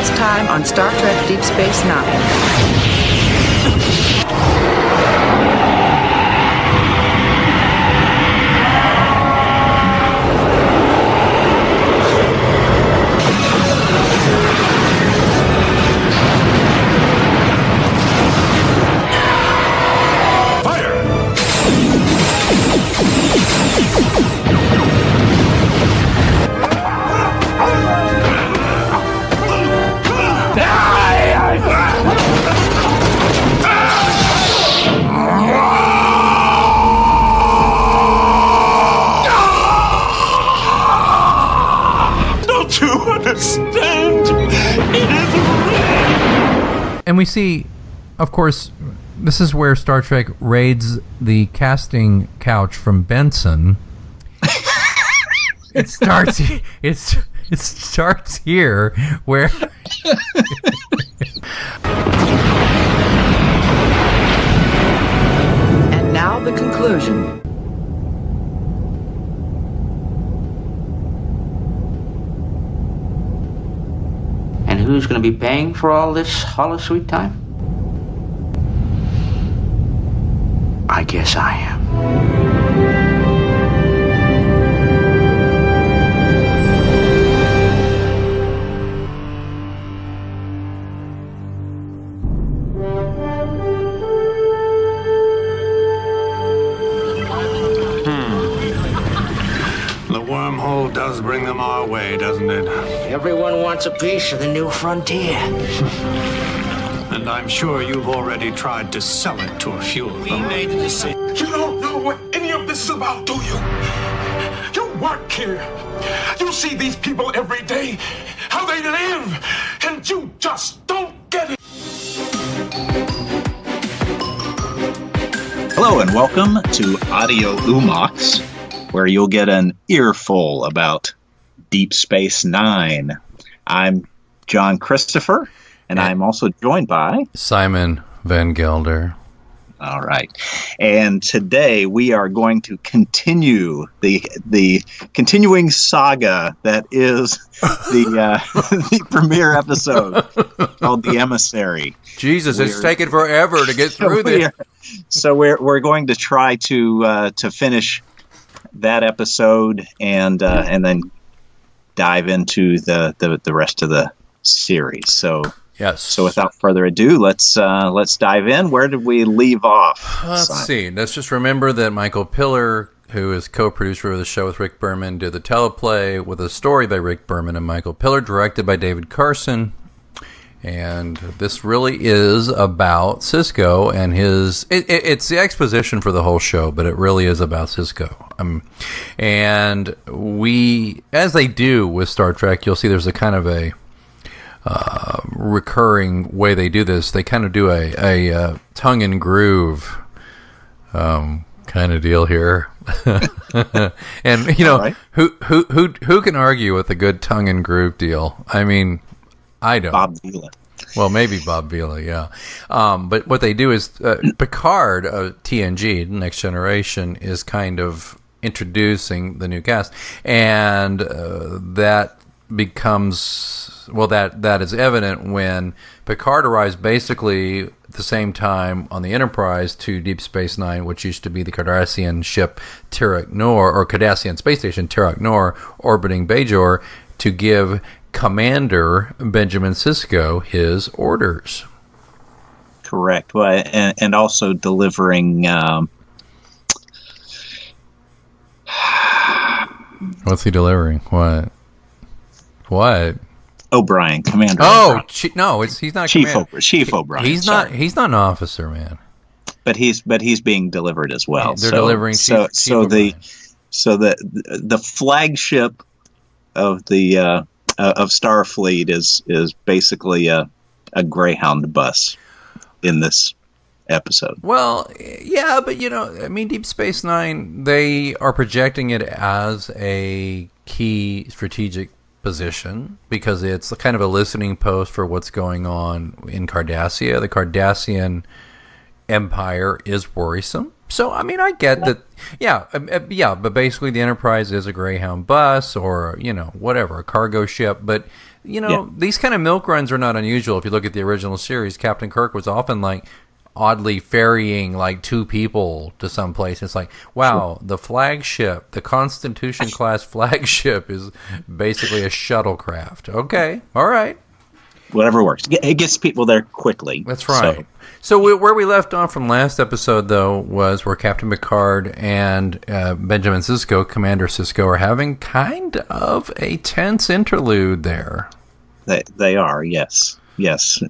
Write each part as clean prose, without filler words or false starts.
last time on Star Trek Deep Space Nine. And we see, of course, this is where Star Trek raids the casting couch from Benson. It starts. It starts here, where. And now the conclusion. And who's going to be paying for all this holosuite time? I guess I am. The wormhole does bring them our way, doesn't it? Everyone wants a piece of the new frontier. And I'm sure you've already tried to sell it to a few of them. We made the decision. You don't know what any of this is about, do you? You work here. You see these people every day, how they live, and you just don't get it. Hello and welcome to Audio Umox, where you'll get an earful about Deep Space Nine. I'm John Christopher, and I'm also joined by Simon Van Gelder. All right. And today we are going to continue the continuing saga that is the premiere episode called The Emissary. Jesus, it's taken forever to get through this. So we're going to try to finish that episode and then dive into the rest of the series. So yes. So without further ado, let's dive in. Where did we leave off? Let's see. Let's just remember that Michael Piller, who is co-producer of the show with Rick Berman, did the teleplay with a story by Rick Berman and Michael Piller, directed by David Carson. And this really is about Sisko and his... It's the exposition for the whole show, but it really is about Sisko. And we, as they do with Star Trek, you'll see there's a kind of a recurring way they do this. They kind of do a tongue and groove kind of deal here. And, you know, right. who can argue with a good tongue and groove deal? I mean... I don't. Bob Vila. Well, maybe Bob Vila, yeah. But what they do is Picard of TNG, Next Generation, is kind of introducing the new cast, and that becomes that is evident when Picard arrives basically at the same time on the Enterprise to Deep Space Nine, which used to be the Cardassian ship Tirak Nor, or Cardassian space station Tirak Nor, orbiting Bajor, to give Commander Benjamin Sisko his orders. Correct. Well, and also delivering... What's he delivering? What? O'Brien, Commander. Oh, no, he's not Chief O'Brien. He's not an officer, man. But he's being delivered as well. They're delivering Chief the flagship of the of Starfleet is basically a Greyhound bus in this episode. Well, yeah, but I mean, Deep Space Nine, they are projecting it as a key strategic position because it's kind of a listening post for what's going on in Cardassia. The Cardassian Empire is worrisome. So, I mean, I get that. Yeah, yeah, but basically the Enterprise is a Greyhound bus or, whatever, a cargo ship. But, these kind of milk runs are not unusual. If you look at the original series, Captain Kirk was often like oddly ferrying like 2 people to some place. It's like, wow, the flagship, the Constitution class flagship is basically a shuttlecraft. Okay, all right. Whatever works. It gets people there quickly. That's right. So where we left off from last episode, though, was where Captain Picard and Benjamin Sisko, Commander Sisko, are having kind of a tense interlude there. They are, yes. Yes.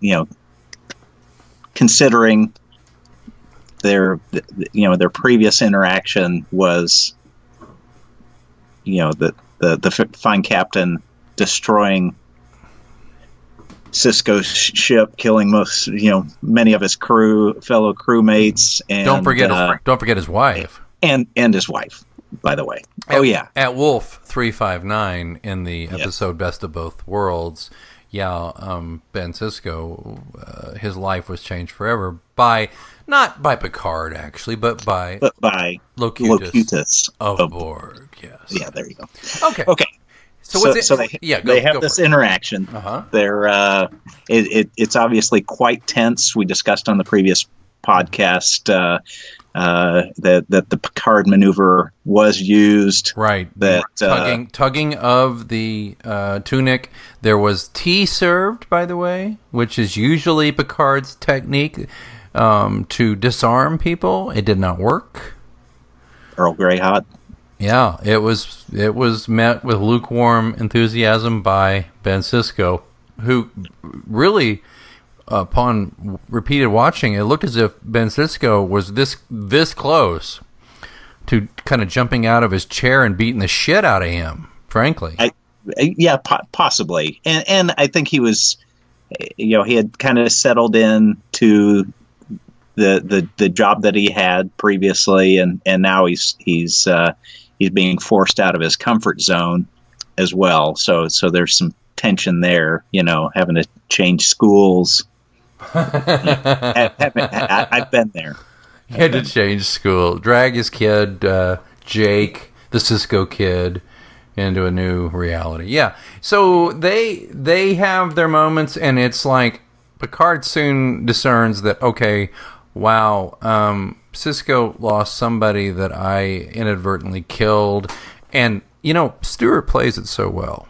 Considering their previous interaction was, the fine captain destroying Sisko's ship, killing many of his fellow crewmates, and don't forget his wife and his wife, by the way. At Wolf 359 in the episode Best of Both Worlds. Ben Sisko, his life was changed forever not by Picard actually, but by Locutus of Borg. Yes. Yeah, there you go. Okay. So they have this interaction. They're it's obviously quite tense. We discussed on the previous podcast that the Picard maneuver was used. Right. That tugging of the tunic. There was tea served, by the way, which is usually Picard's technique to disarm people. It did not work. Earl Grey hot. Yeah, it was met with lukewarm enthusiasm by Ben Sisko, who really, upon repeated watching, it looked as if Ben Sisko was this close to kind of jumping out of his chair and beating the shit out of him, frankly. Possibly. And I think he was, he had kind of settled in to the job that he had previously, and now he's being forced out of his comfort zone as well. So there's some tension there, having to change schools. I've been there. He had to change school, drag his kid, Jake, the Sisko kid, into a new reality. Yeah. So they have their moments, and it's like Picard soon discerns that, okay, wow, Sisko lost somebody that I inadvertently killed. And, Stewart plays it so well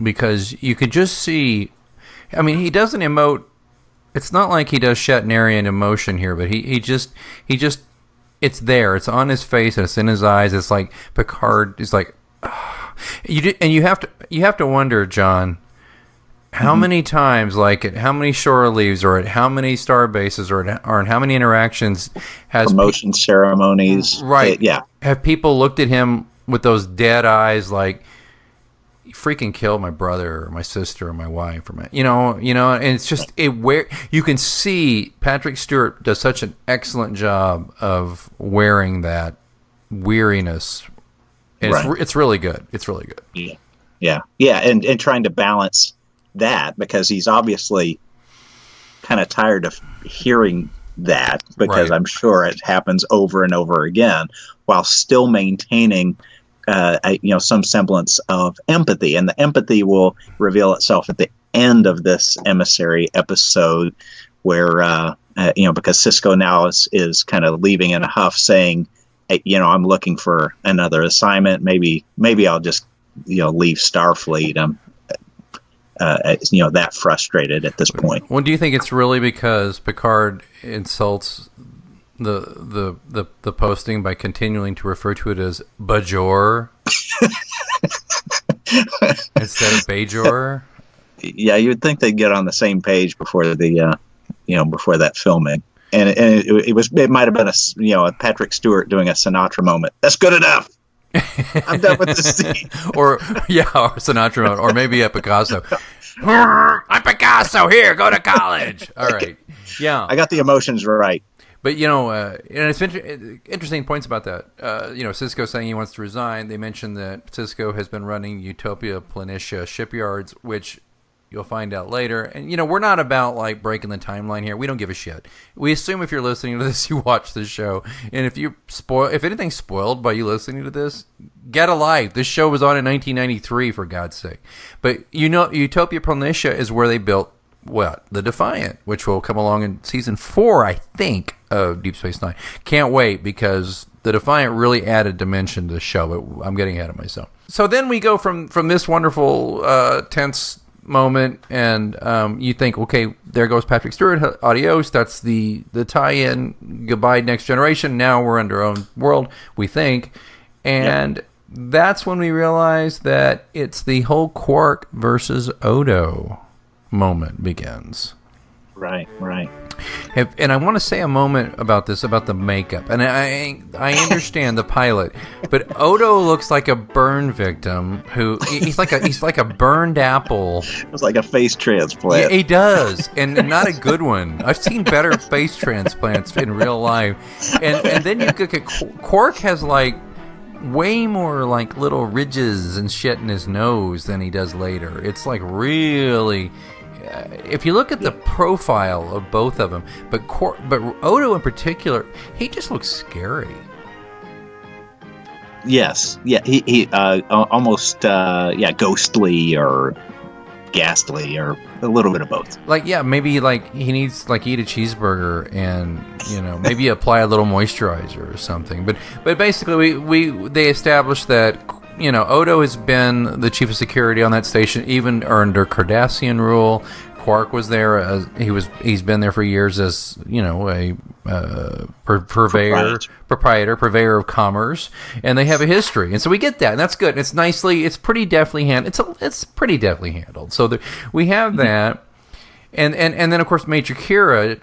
because you could just see, I mean, he doesn't emote. It's not like he does Shatnerian emotion here, but he just, it's there. It's on his face and it's in his eyes. It's like Picard is like, you have to wonder, John, how many times, like at how many shore leaves or at how many star bases or in how many interactions has promotion ceremonies, right? Have people looked at him with those dead eyes, like, you freaking killed my brother or my sister or my wife or my, and it's just where you can see Patrick Stewart does such an excellent job of wearing that weariness. And it's really good. It's really good. Yeah, and trying to balance that because he's obviously kind of tired of hearing that because I'm sure it happens over and over again while still maintaining some semblance of empathy, and the empathy will reveal itself at the end of this Emissary episode where because Sisko now is kind of leaving in a huff saying, I'm looking for another assignment, maybe I'll just leave Starfleet. I'm that frustrated at this point. Well, do you think it's really because Picard insults the posting by continuing to refer to it as Bajor instead of Bajor? Yeah, you would think they'd get on the same page before before that filming, and it might have been a Patrick Stewart doing a Sinatra moment. That's good enough. I'm done with this scene. or Sinatra moment, or maybe a Picasso. I'm Picasso. Here, go to college. All right. Yeah, I got the emotions right. But, and it's interesting points about that. Sisko saying he wants to resign. They mentioned that Sisko has been running Utopia Planitia shipyards, which You'll find out later. And, we're not about, like, breaking the timeline here. We don't give a shit. We assume if you're listening to this, you watch the show. And if anything's spoiled by you listening to this, get a life. This show was on in 1993, for God's sake. But, Utopia Planitia is where they built, the Defiant, which will come along in season 4, I think, of Deep Space Nine. Can't wait, because the Defiant really added dimension to the show, but I'm getting ahead of myself. So then we go from this wonderful, tense moment, and you think, okay, there goes Patrick Stewart, adios. That's the tie-in, goodbye Next Generation. Now we're under our own world, we think. And that's when we realize that it's the whole Quark versus Odo moment begins. Right. And I want to say a moment about this, about the makeup. And I understand the pilot, but Odo looks like a burn victim he's like a burned apple. It's like a face transplant. Yeah, he does, and not a good one. I've seen better face transplants in real life. And then you look at Quark has like way more like little ridges and shit in his nose than he does later. It's like really. If you look at the profile of both of them, but Odo in particular, he just looks scary. Yes, yeah, he almost ghostly or ghastly or a little bit of both. Like, yeah, maybe like he needs like eat a cheeseburger and maybe apply a little moisturizer or something. But basically, they established that. Odo has been the chief of security on that station, even under Cardassian rule. Quark was there. He's been there for years as a purveyor of commerce, and they have a history, and so we get that, and that's good. And it's pretty deftly handled. It's pretty deftly handled. So we have that, and then of course Major Kira,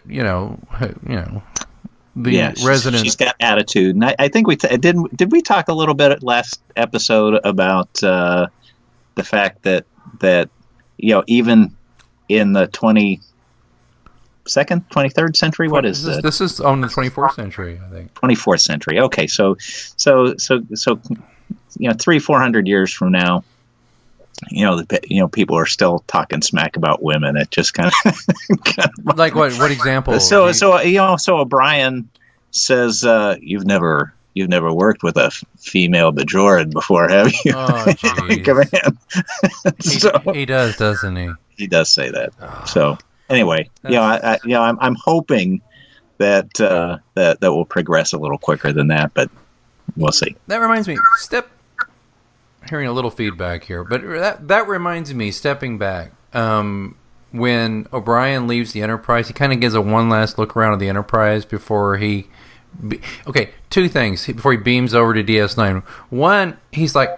resident. She's got attitude, and I think we did we talk a little bit last episode about the fact that even in the 23rd century, what is this? This is on the 24th century, I think. 24th century. Okay, so 300-400 years from now, people are still talking smack about women. It just kind of like what example? So O'Brien says, "You've never worked with a female Bajoran before, have you?" Oh, Command. He does, doesn't he? He does say that. So anyway, I'm hoping that that will progress a little quicker than that, but we'll see. That reminds me, hearing a little feedback here, but that reminds me, stepping back, when O'Brien leaves the Enterprise, he kind of gives a one last look around at the Enterprise before he... two things before he beams over to DS9. One, he's like,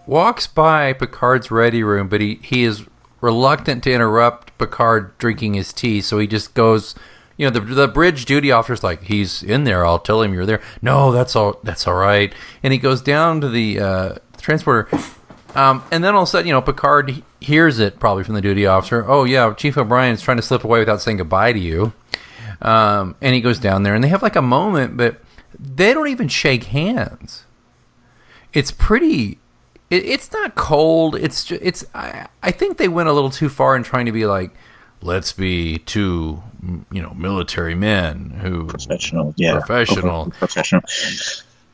walks by Picard's ready room, but he is reluctant to interrupt Picard drinking his tea, so he just goes... the bridge duty officer's like, he's in there, I'll tell him you're there. No, that's all right. And he goes down to the transporter, and then all of a sudden, Picard hears it probably from the duty officer. Oh yeah, Chief O'Brien's trying to slip away without saying goodbye to you. And he goes down there, and they have like a moment, but they don't even shake hands. It's pretty. It's not cold. I think they went a little too far in trying to be like, let's be two, military men who professional.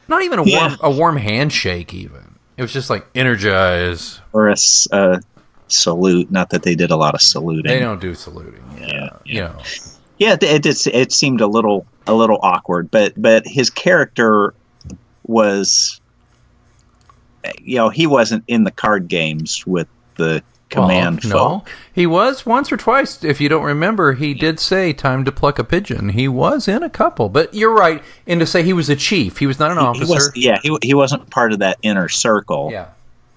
Not even a warm handshake, even. It was just like energize or a salute. Not that they did a lot of saluting. They don't do saluting. Yeah. It seemed a little awkward, but his character was, he wasn't in the card games with the command folk. No, he was once or twice. If you don't remember, he did say "time to pluck a pigeon." He was in a couple, but you're right. And to say he was a chief, he was not an officer. He wasn't part of that inner circle. Yeah,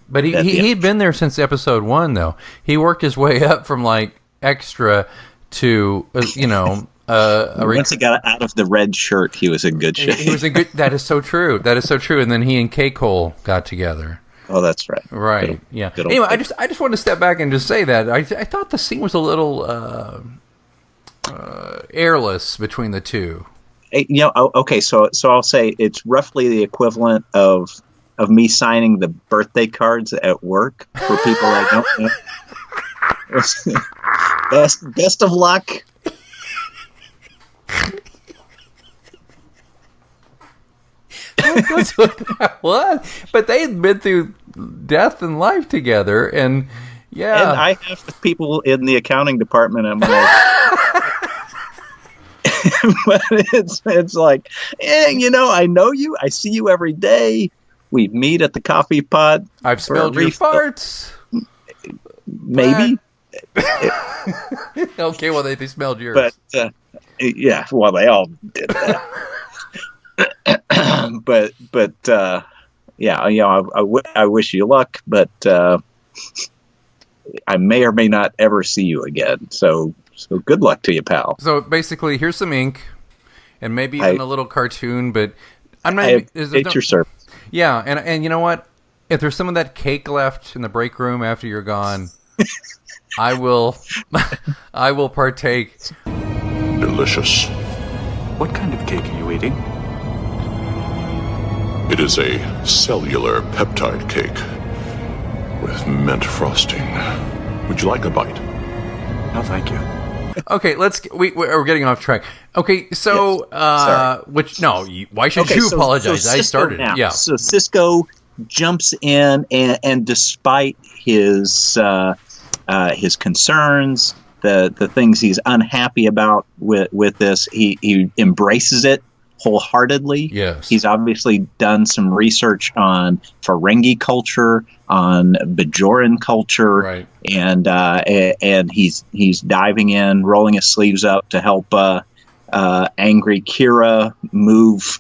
but he'd been there since episode 1, though. He worked his way up from like extra to once he got out of the red shirt, he was in good shape. He was in good. That is so true. And then he and K. Cole got together. Oh, that's right. Right. Yeah. Anyway, I just wanted to step back and just say that I thought the scene was a little airless between the two. Okay. So I'll say it's roughly the equivalent of me signing the birthday cards at work for people I don't know. Best of luck. That's what that was. But they had been through death and life together, and yeah. And I have the people in the accounting department. I'm like, but it's like, I know you. I see you every day. We meet at the coffee pot. I've smelled your farts. Maybe. Okay, well they smelled yours. But yeah, well they all did that. but yeah, I wish you luck, but I may or may not ever see you again. So good luck to you, pal. So basically, here's some ink, and maybe even a little cartoon. But I'm not. It's your service. Yeah, and you know what? If there's some of that cake left in the break room after you're gone, I will partake. Delicious. What kind of cake are you eating? It is a cellular peptide cake with mint frosting. Would you like a bite? No, thank you. Okay, we're getting off track. Okay, so why should you apologize? So I started. Now. Yeah. So Sisko jumps in, and despite his concerns, the things he's unhappy about with this, he embraces it wholeheartedly. Yes. He's obviously done some research on Ferengi culture, on Bajoran culture, right. And he's diving in, rolling his sleeves up to help angry Kira move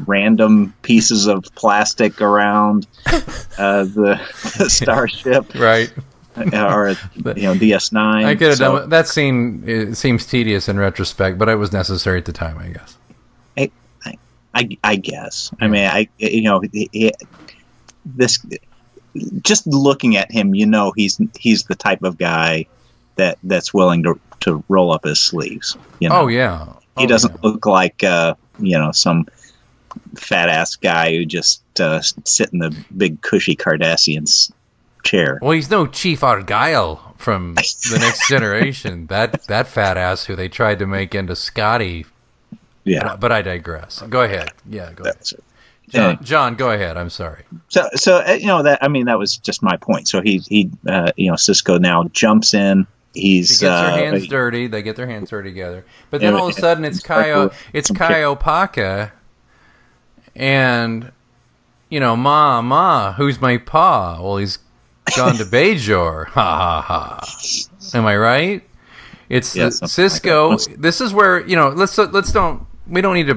random pieces of plastic around the starship, right? Or DS9. I could have done that scene. It seems tedious in retrospect, but it was necessary at the time, I guess. I guess. I mean, this. Just looking at him, he's the type of guy that's willing to roll up his sleeves. Oh yeah. He doesn't look like some fat ass guy who just sit in the big cushy Cardassian's chair. Well, he's no Chief Argyle from the Next Generation. That fat ass who they tried to make into Scotty. Yeah, but I digress. Go ahead. Yeah, go ahead. John, go ahead. I'm sorry. So that was just my point. So he Sisko now jumps in. He gets their hands dirty. They get their hands dirty together. But then all of a sudden it's Kaio Pagh, and Ma, who's my pa? Well, he's gone to Bajor. Ha ha ha. Am I right? It's Sisko. Like this is where we don't need to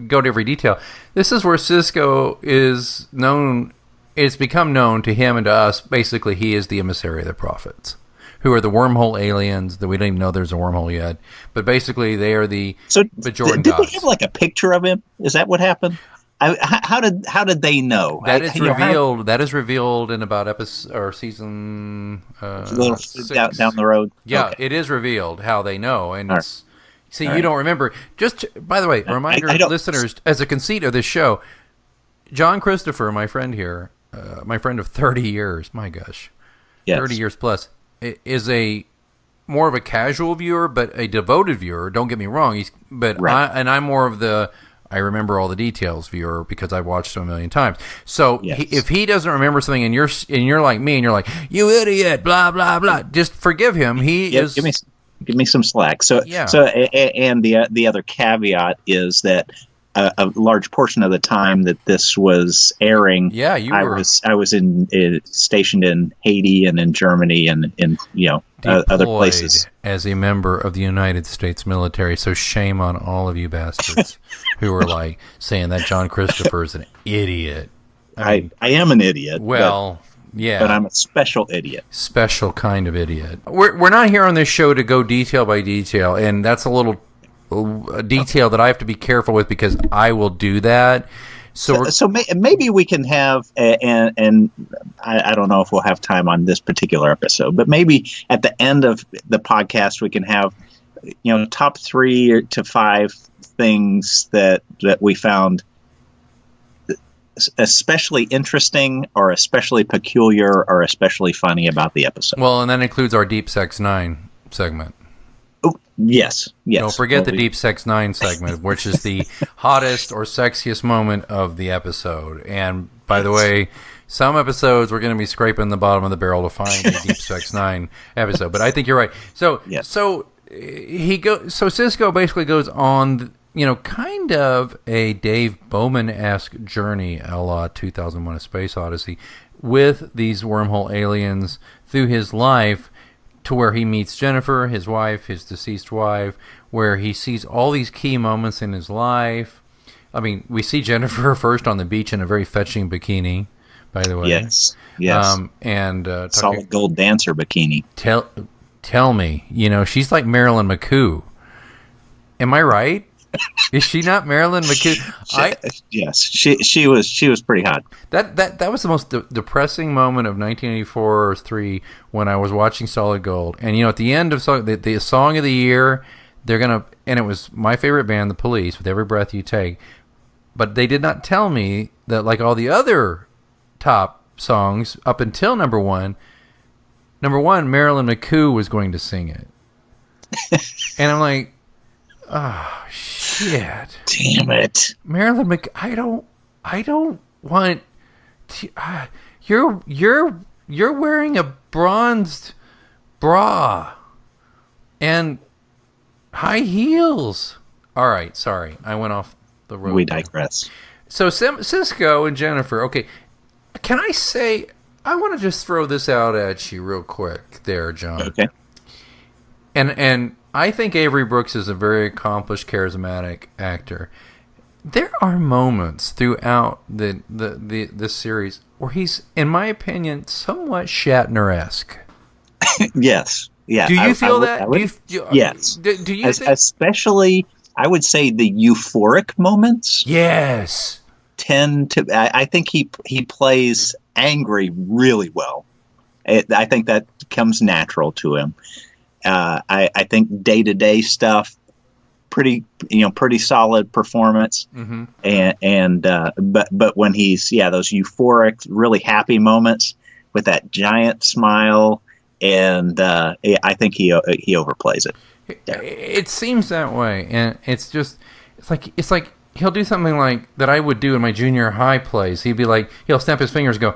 go to every detail. This is where Sisko is known. It's become known to him and to us. Basically, he is the emissary of the prophets, who are the wormhole aliens that we don't even know there's a wormhole yet. But basically, they are the Bajoran gods. Did they have like a picture of him? Is that what happened? How did they know? That is revealed. That is revealed in about episode or season 6. down the road. Yeah, okay. It is revealed how they know, and it's. See, you don't remember. Just, by the way, a reminder, listeners, as a conceit of this show, John Christopher, my friend here, my friend of 30 years, my gosh, 30 years plus, is more of a casual viewer, but a devoted viewer. Don't get me wrong. I'm more of the, I remember all the details viewer because I've watched him a million times. So if he doesn't remember something and you're like me and you're like, you idiot, blah, blah, blah, just forgive him. Give me some slack. So and the other caveat is that a large portion of the time that this was airing, I was stationed in Haiti and in Germany and in other places as a member of the United States military. So shame on all of you bastards who are like saying that John Christopher is an idiot. I am an idiot. Well. Yeah, but I'm a special idiot. Special kind of idiot. We're not here on this show to go detail by detail, and that's a little detail that I have to be careful with because I will do that. So maybe we can have, and I don't know if we'll have time on this particular episode, but maybe at the end of the podcast we can have, top 3 to 5 things that we found especially interesting or especially peculiar or especially funny about the episode. Well, and that includes our Deep Sex 9 segment. Oh, yes. Don't forget the Deep Sex 9 segment, which is the hottest or sexiest moment of the episode. And by the way, some episodes we're going to be scraping the bottom of the barrel to find a Deep Sex 9 episode. But I think you're right. So Sisko basically goes on, kind of a Dave Bowman-esque journey a la 2001: A Space Odyssey with these wormhole aliens through his life, to where he meets Jennifer, his wife, his deceased wife, where he sees all these key moments in his life. I mean, we see Jennifer first on the beach in a very fetching bikini, by the way. Yes. And solid gold dancer bikini. Tell me, she's like Marilyn McCoo. Am I right? Is she not Marilyn McCoo? Yes, she was pretty hot. That was the most depressing moment of 1984 or 3 when I was watching Solid Gold. And at the end of the song of the year, and it was my favorite band, The Police, With Every Breath You Take. But they did not tell me that, like all the other top songs up until number one, Marilyn McCoo was going to sing it. And I'm like, oh shit! Damn it, Marilyn McCoo! I don't want. You're wearing a bronzed bra and high heels. All right, sorry, I went off the road. We digress. So Sisko and Jennifer. Okay, can I say? I want to just throw this out at you real quick, there, John. Okay. And I think Avery Brooks is a very accomplished, charismatic actor. There are moments throughout this series where he's, in my opinion, somewhat Shatner-esque. Yes. Yeah. Do you feel that? Yes. Do you think? Especially, I would say the euphoric moments. Yes. Tend to. I think he plays angry really well. I think that comes natural to him. I think day-to-day stuff, pretty solid performance. Mm-hmm. But when he's those euphoric, really happy moments with that giant smile, and I think he overplays it. Yeah. It seems that way, and it's like he'll do something like that I would do in my junior high plays. He'll snap his fingers and go,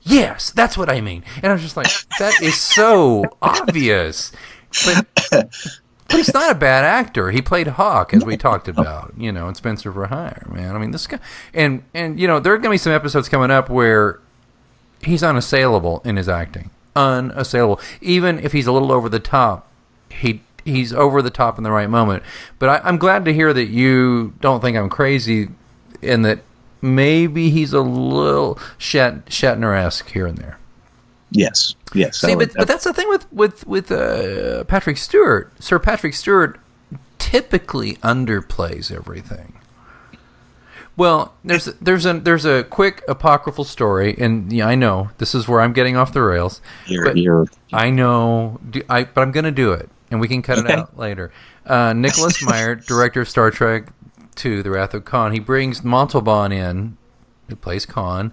"Yes, that's what I mean." And I'm just like, that is so obvious. But he's not a bad actor. He played Hawk, as we talked about, in Spencer for Hire, man. I mean, this guy, and there are going to be some episodes coming up where he's unassailable in his acting. Unassailable. Even if he's a little over the top, he's over the top in the right moment. But I'm glad to hear that you don't think I'm crazy, and that maybe he's a little Shatner-esque here and there. Yes. See, but that's the thing with Patrick Stewart. Sir Patrick Stewart typically underplays everything. Well, there's a quick apocryphal story, and I know this is where I'm getting off the rails. I know, but I'm going to do it, and we can cut it out later. Nicholas Meyer, director of Star Trek II: The Wrath of Khan, he brings Montalban in, who plays Khan.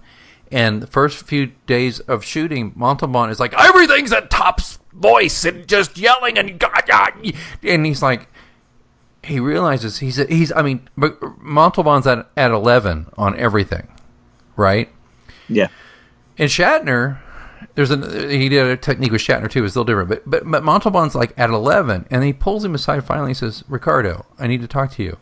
And the first few days of shooting, Montalban is like, everything's at top voice and just yelling and he's like, he realizes Montalban's at 11 on everything, right? Yeah. And Shatner, he did a technique with Shatner too, it was a little different, but Montalban's like at 11, and he pulls him aside finally and says, "Ricardo, I need to talk to you."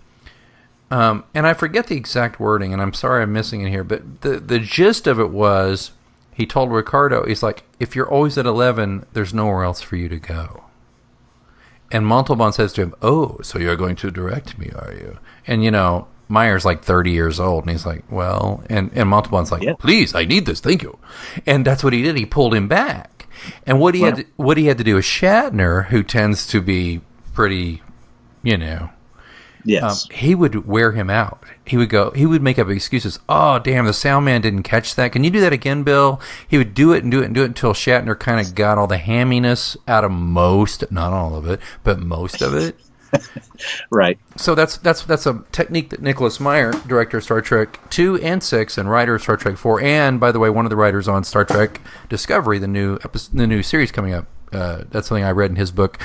And I forget the exact wording, and I'm sorry I'm missing it here, but the gist of it was, he told Ricardo, he's like, if you're always at 11, there's nowhere else for you to go. And Montalban says to him, "Oh, so you're going to direct me, are you?" And, Meyer's like 30 years old, and he's like, well, and Montalban's like, "Please, I need this, thank you." And that's what he did. He pulled him back. And what he had to do with Shatner, who tends to be pretty, Yes. He would wear him out. He would make up excuses. "Oh, damn, the sound man didn't catch that. Can you do that again, Bill?" He would do it until Shatner kind of got all the hamminess out of most, not all of it, but most of it. Right. So that's a technique that Nicholas Meyer, director of Star Trek 2 and 6, and writer of Star Trek 4, and by the way, one of the writers on Star Trek Discovery, the new series coming up. That's something I read in his book,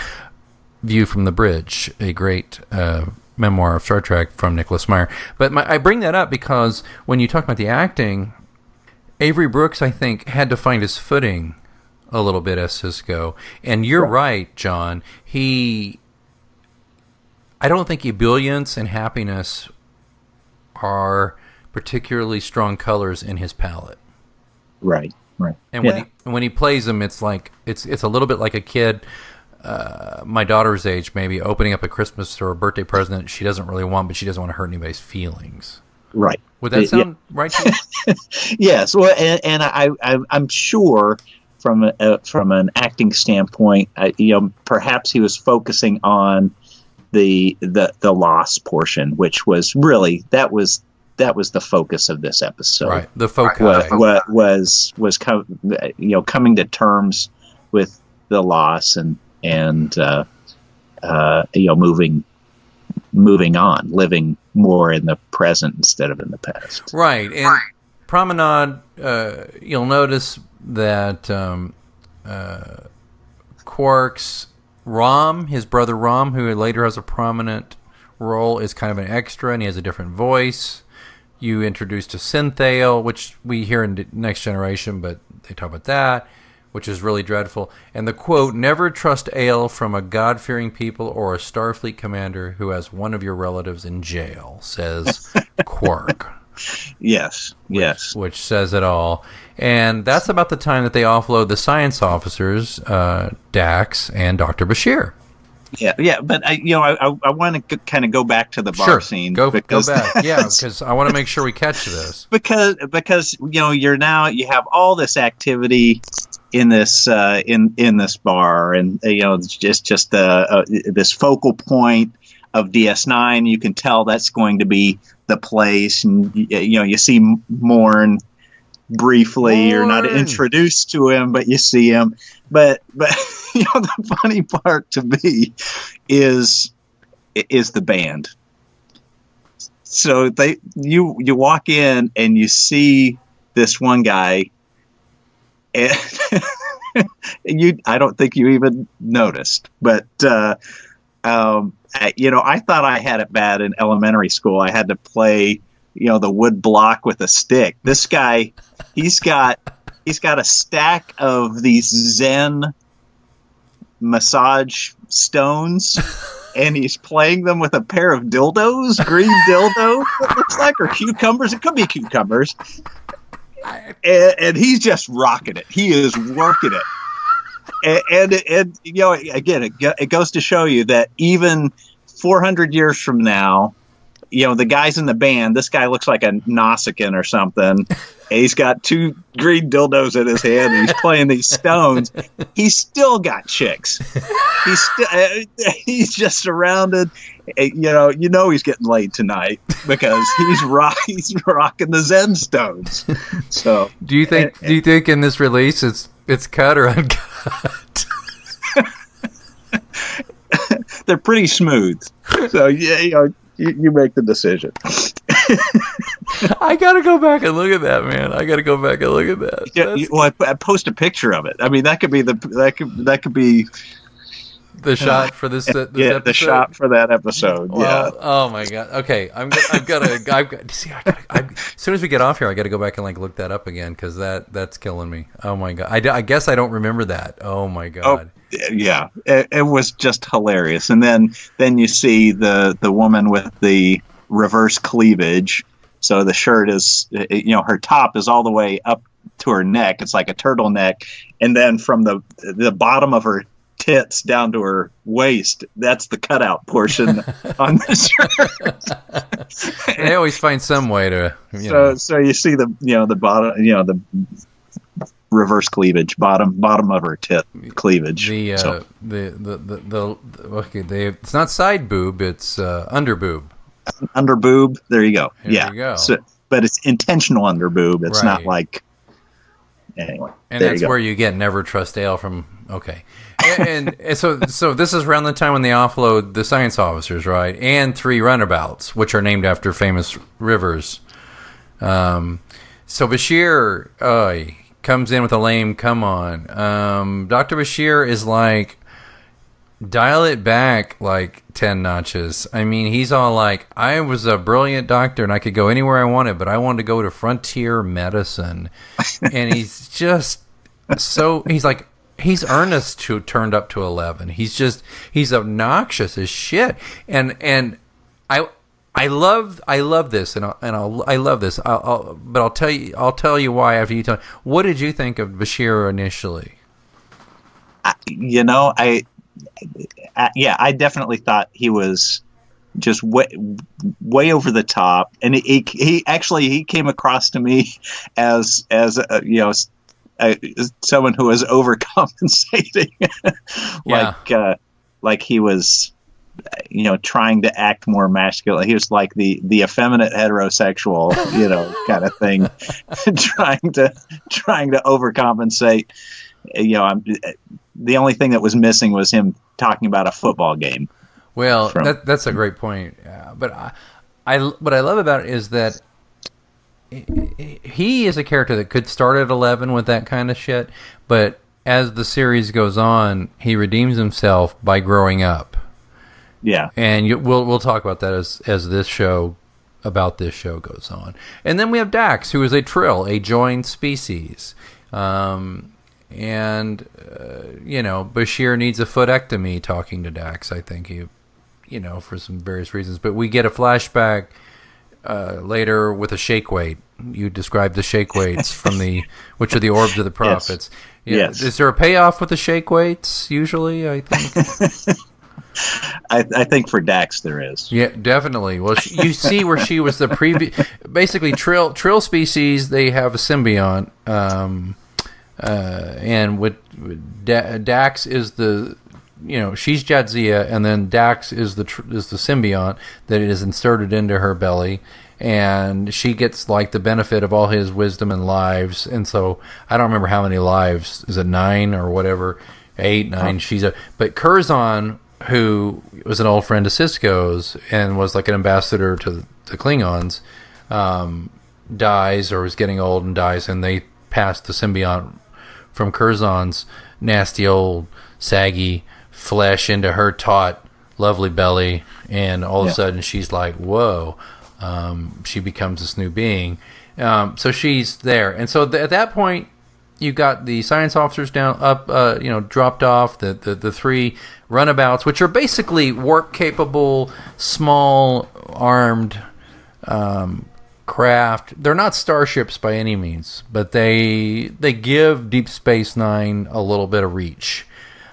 View from the Bridge, a great memoir of Star Trek from Nicholas Meyer. But I bring that up because when you talk about the acting, Avery Brooks, I think, had to find his footing a little bit as Sisko. And you're right, John. I don't think ebullience and happiness are particularly strong colors in his palette. Right. And when he plays them, it's like it's a little bit like a kid, my daughter's age, maybe opening up a Christmas or a birthday present she doesn't really want, but she doesn't want to hurt anybody's feelings. Right. Would that sound right to you? Yes. Well, and I'm sure from an acting standpoint, perhaps he was focusing on the loss portion, which was really that was the focus of this episode. Right. The focus was coming to terms with the loss and moving on, living more in the present instead of in the past. Right. And Promenade, you'll notice that Quark's Rom, his brother Rom, who later has a prominent role, is kind of an extra, and he has a different voice. You introduced a Synthale, which we hear in Next Generation, but they talk about that, which is really dreadful. And the quote, "Never trust ale from a God-fearing people or a Starfleet commander who has one of your relatives in jail," says Quark. Yes. Which says it all. And that's about the time that they offload the science officers, Dax and Dr. Bashir. Yeah, but I want to kind of go back to the bar scene. Go back. Yeah, because I want to make sure we catch this. Because you have all this activity in this in this bar, and it's just this focal point of DS9. You can tell that's going to be the place, and you see Morn briefly. You're not introduced to him, but you see him. But the funny part to me is the band. So you walk in and you see this one guy, and I don't think you even noticed, but I thought I had it bad in elementary school. I had to play, the wood block with a stick. This guy, he's got a stack of these Zen massage stones, and he's playing them with a pair of dildos, green dildos, it looks like, or cucumbers. It could be cucumbers. And he's just rocking it. He is working it. And again, it goes to show you that even 400 years from now, the guys in the band, this guy looks like a Nausicaan or something. He's got two green dildos in his hand, and he's playing these stones. He's still got chicks. He's just surrounded. He's getting laid tonight because he's rocking the Zen stones. So, do you think in this release it's cut or uncut? They're pretty smooth. So you make the decision. I gotta go back and look at that, man. I post a picture of it. I mean, that could be the shot for this episode. The shot for that episode. Well, yeah. Oh my god. Okay, I've got. As soon as we get off here, I got to go back and look that up again because that's killing me. Oh my god. I guess I don't remember that. Oh my god. Yeah, it was just hilarious. And then you see the woman with the reverse cleavage. So the shirt is, her top is all the way up to her neck. It's like a turtleneck, and then from the bottom of her tits down to her waist, that's the cutout portion on the shirt. They always find some way to. So you see the bottom, the reverse cleavage, bottom of her tit cleavage. It's not side boob, it's under boob. Under boob. There you go. There you go. So, but it's intentional under boob. It's not like. Anyway. And that's where you get never trust ale from. Okay. and so this is around the time when they offload the science officers, right? And 3 runabouts, which are named after famous rivers. So Bashir comes in with a lame come on. Dr. Bashir is like, dial it back like 10 notches. I mean, he's all like, I was a brilliant doctor and I could go anywhere I wanted, but I wanted to go to frontier medicine. And he's just so, he's like, he's earnest turned up to 11. He's obnoxious as shit. And I love this, and I love this. But I'll tell you why after you tell me. What did you think of Bashir initially? I definitely thought he was just way over the top, and he came across to me as someone who was overcompensating, like he was, trying to act more masculine. He was like the effeminate heterosexual, kind of thing, trying to overcompensate. The only thing that was missing was him talking about a football game. Well, that's a great point. But what I love about it is that he is a character that could start at 11 with that kind of shit, but as the series goes on, he redeems himself by growing up. Yeah, and we'll talk about that as this show goes on. And then we have Dax, who is a trill, a joined species. Bashir needs a footectomy talking to Dax, I think, for some various reasons. But we get a flashback later with a Shakeweight. You described the Shakeweights which are the orbs of the prophets. Yes. Is there a payoff with the Shakeweights, usually, I think? I think for Dax there is. Yeah, definitely. Well, you see where she was the previous... Basically, trill species, they have a symbiont. And with Dax is the, she's Jadzia, and then Dax is the symbiont that is inserted into her belly, and she gets like the benefit of all his wisdom and lives. And so I don't remember how many lives. Is it 9 or whatever? 8, 9. But Curzon, who was an old friend of Sisko's and was like an ambassador to the Klingons, dies or was getting old and dies, and they passed the symbiont from Curzon's nasty old saggy flesh into her taut lovely belly, and all of a sudden she's like, whoa, she becomes this new being. So she's there, and so at that point you got the science officers dropped off, the 3 runabouts, which are basically warp capable small armed craft. They're not starships by any means, but they give Deep Space Nine a little bit of reach.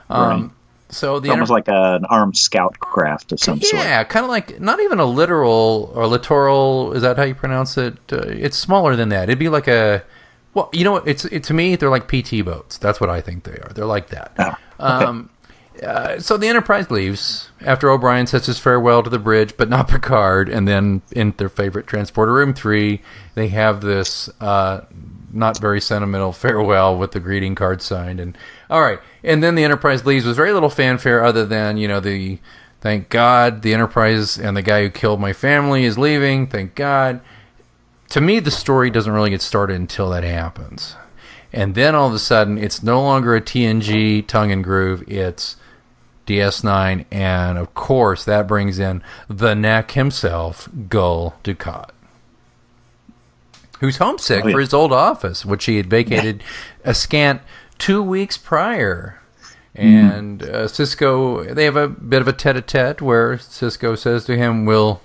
Right. So it's almost like an armed scout craft of some sort. Yeah, kind of like not even a literal or littoral. Is that how you pronounce it? It's smaller than that. It'd be like a. Well, to me they're like PT boats. That's what I think they are. They're like that. Oh, okay. So the Enterprise leaves after O'Brien says his farewell to the bridge, but not Picard. And then in their favorite transporter, Room 3, they have this not very sentimental farewell with the greeting card signed. And all right, and then the Enterprise leaves with very little fanfare, other than the thank God the Enterprise and the guy who killed my family is leaving. Thank God. To me, the story doesn't really get started until that happens. And then all of a sudden, it's no longer a TNG tongue and groove. It's DS9, and of course that brings in the neck himself, Gul Dukat, who's homesick for his old office, which he had vacated a scant 2 weeks prior. And Sisko, they have a bit of a tete-a-tete where Sisko says to him, we'll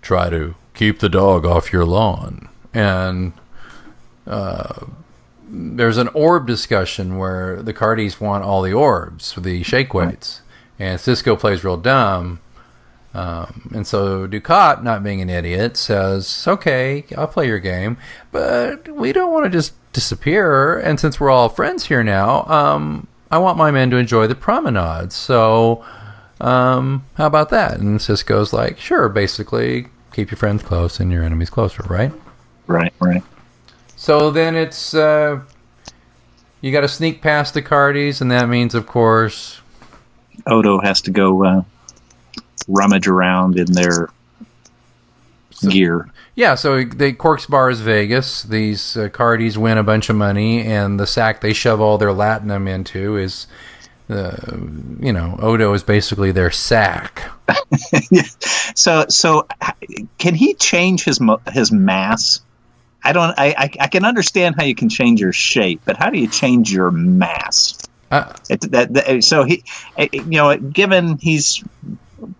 try to keep the dog off your lawn. And there's an orb discussion where the Cardis want all the orbs, the Shakeweights, and Sisko plays real dumb. And so Dukat, not being an idiot, says, okay, I'll play your game, but we don't want to just disappear, and since we're all friends here now, I want my men to enjoy the promenade, so how about that? And Sisko's like, sure, basically, keep your friends close and your enemies closer, right? Right. So then it's, You got to sneak past the Cardis, and that means, of course, Odo has to go rummage around in their gear. Yeah, so the Quark's Bar is Vegas. These Cardis win a bunch of money, and the sack they shove all their Latinum into is, Odo is basically their sack. So can he change his mass? I can understand how you can change your shape, but how do you change your mass? So he, given he's